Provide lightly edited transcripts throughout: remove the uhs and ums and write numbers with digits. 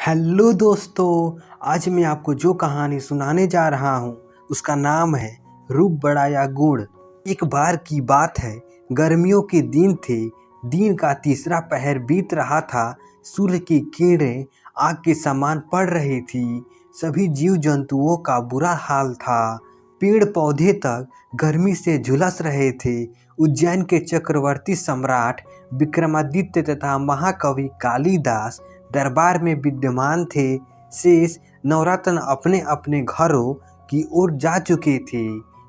Hello दोस्तों। आज मैं आपको जो कहानी सुनाने जा रहा हूँ उसका नाम है रूप बड़ा या गुण। एक बार की बात है, गर्मियों के दिन थे। दिन का तीसरा पहर बीत रहा था। सूर्य की किरणें आग के समान पड़ रही थी। सभी जीव जंतुओं का बुरा हाल था। पेड़ पौधे तक गर्मी से झुलस रहे थे। उज्जैन के चक्रवर्ती सम्राट विक्रमादित्य तथा महाकवि कालिदास दरबार में विद्यमान थे। शेष नवरत्न अपने अपने घरों की ओर जा चुके थे।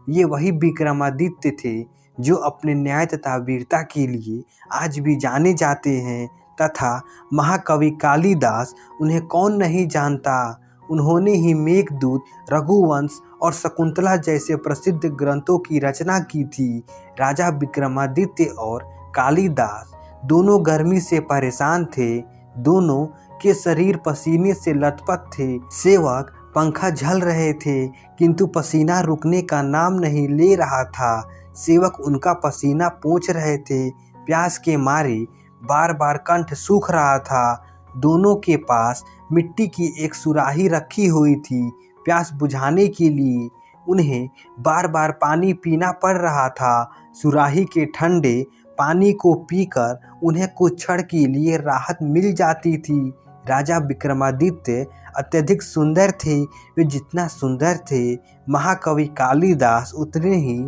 ये वही विक्रमादित्य थे जो अपने न्याय तथा वीरता के लिए आज भी जाने जाते हैं, तथा महाकवि कालिदास उन्हें कौन नहीं जानता। उन्होंने ही मेघदूत, रघुवंश और शकुंतला जैसे प्रसिद्ध ग्रंथों की रचना की थी। राजा विक्रमादित्य और कालिदास दोनों गर्मी से परेशान थे। दोनों के शरीर पसीने से लथपथ थे। सेवक पंखा झल रहे थे, किंतु पसीना रुकने का नाम नहीं ले रहा था। सेवक उनका पसीना पोंछ रहे थे। प्यास के मारे बार बार कंठ सूख रहा था। दोनों के पास मिट्टी की एक सुराही रखी हुई थी। प्यास बुझाने के लिए उन्हें बार बार पानी पीना पड़ रहा था। सुराही के ठंडे पानी को पीकर उन्हें कुछ क्षण के लिए राहत मिल जाती थी। राजा विक्रमादित्य अत्यधिक सुंदर थे। वे जितना सुंदर थे, महाकवि कालिदास उतने ही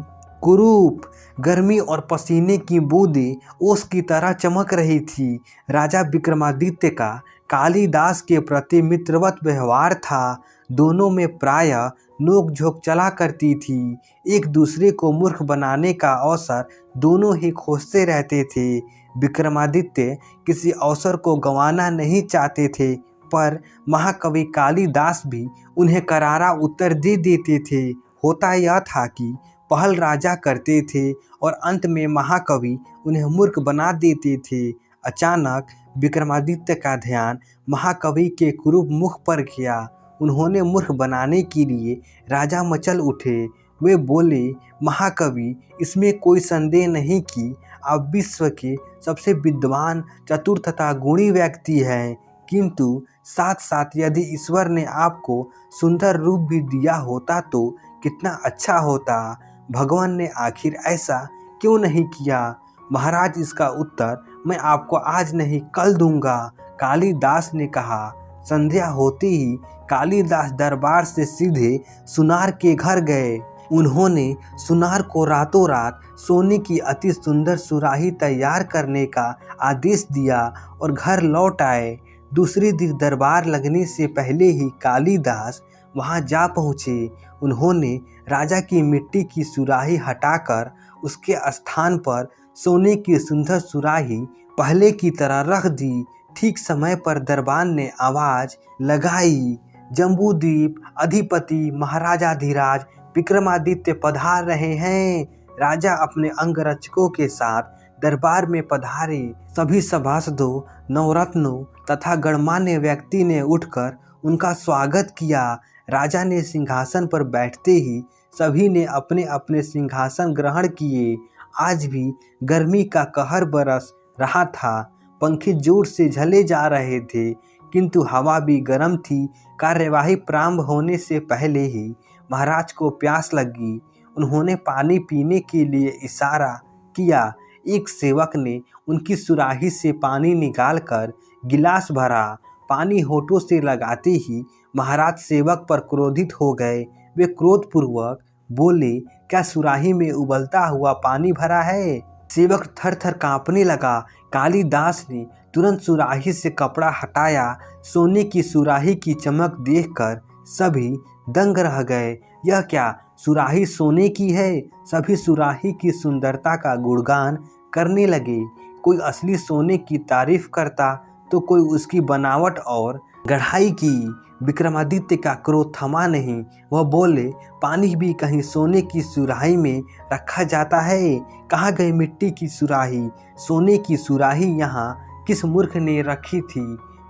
कुरूप। गर्मी और पसीने की बूंदें ओस की तरह चमक रही थी। राजा विक्रमादित्य का कालिदास के प्रति मित्रवत व्यवहार था। दोनों में प्रायः नोक-झोंक चला करती थी। एक दूसरे को मूर्ख बनाने का अवसर दोनों ही खोजते रहते थे। विक्रमादित्य किसी अवसर को गंवाना नहीं चाहते थे, पर महाकवि कालिदास भी उन्हें करारा उत्तर दे देते थे। होता यह था कि पहल राजा करते थे और अंत में महाकवि उन्हें मूर्ख बना देते थे। अचानक विक्रमादित्य का ध्यान महाकवि के कुरूप मुख पर गया। उन्होंने मूर्ख बनाने के लिए राजा मचल उठे। वे बोले, महाकवि, इसमें कोई संदेह नहीं कि आप विश्व के सबसे विद्वान, चतुर तथा गुणी व्यक्ति हैं, किंतु साथ साथ यदि ईश्वर ने आपको सुंदर रूप भी दिया होता तो कितना अच्छा होता। भगवान ने आखिर ऐसा क्यों नहीं किया? महाराज, इसका उत्तर मैं आपको आज नहीं कल दूंगा, कालिदास ने कहा। संध्या होते ही कालिदास दरबार से सीधे सुनार के घर गए। उन्होंने सुनार को रातों रात सोने की अति सुंदर सुराही तैयार करने का आदेश दिया और घर लौट आए। दूसरे दिन दरबार लगने से पहले ही कालिदास वहां जा पहुँचे। उन्होंने राजा की मिट्टी की सुराही हटाकर उसके स्थान पर सोने की सुंदर सुराही पहले की तरह रख दी। ठीक समय पर दरबार ने आवाज लगाई, जम्बूद्वीप अधिपति महाराजाधिराज विक्रमादित्य पधार रहे हैं। राजा अपने अंगरक्षकों के साथ दरबार में पधारे। सभी सभासदों, नवरत्नों तथा गणमान्य व्यक्ति ने उठकर उनका स्वागत किया। राजा ने सिंहासन पर बैठते ही सभी ने अपने अपने सिंहासन ग्रहण किए। आज भी गर्मी का कहर बरस रहा था। पंखे जोर से झले जा रहे थे, किंतु हवा भी गर्म थी। कार्यवाही प्रारंभ होने से पहले ही महाराज को प्यास लगी। उन्होंने पानी पीने के लिए इशारा किया। एक सेवक ने उनकी सुराही से पानी निकालकर गिलास भरा। पानी होठों से लगाते ही महाराज सेवक पर क्रोधित हो गए। वे क्रोधपूर्वक बोले, क्या सुराही में उबलता हुआ पानी भरा है? सेवक थर थर कांपने लगा। कालिदास ने तुरंत सुराही से कपड़ा हटाया। सोने की सुराही की चमक देखकर सभी दंग रह गए। यह क्या, सुराही सोने की है? सभी सुराही की सुंदरता का गुणगान करने लगे। कोई असली सोने की तारीफ करता तो कोई उसकी बनावट और गढ़ाई की। विक्रमादित्य का क्रोध थमा नहीं। वह बोले, पानी भी कहीं सोने की सुराही में रखा जाता है? कहाँ गई मिट्टी की सुराही? सोने की सुराही यहाँ किस मूर्ख ने रखी थी?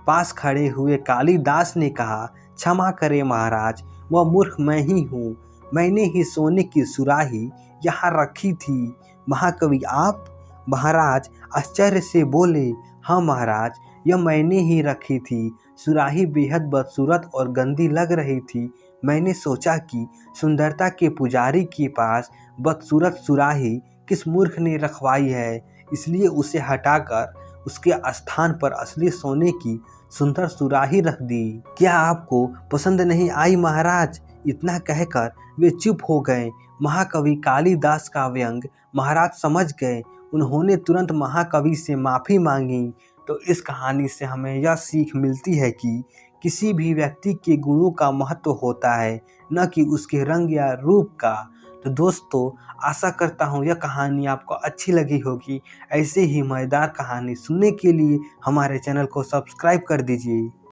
पास खड़े हुए कालिदास ने कहा, क्षमा करें महाराज, वह मूर्ख मैं ही हूँ। मैंने ही सोने की सुराही यहाँ रखी थी। महाकवि आप? महाराज आश्चर्य से बोले, हाँ महाराज, यह मैंने ही रखी थी। सुराही बेहद बदसूरत और गंदी लग रही थी। मैंने सोचा कि सुंदरता के पुजारी के पास बदसूरत सुराही किस मूर्ख ने रखवाई है, इसलिए उसे हटाकर उसके स्थान पर असली सोने की सुंदर सुराही रख दी। क्या आपको पसंद नहीं आई महाराज? इतना कहकर वे चुप हो गए। महाकवि कालिदास का व्यंग महाराज समझ गए। उन्होंने तुरंत महाकवि से माफ़ी मांगी। तो इस कहानी से हमें यह सीख मिलती है कि किसी भी व्यक्ति के गुणों का महत्व होता है, न कि उसके रंग या रूप का। तो दोस्तों, आशा करता हूँ यह कहानी आपको अच्छी लगी होगी। ऐसे ही मज़ेदार कहानी सुनने के लिए हमारे चैनल को सब्सक्राइब कर दीजिए।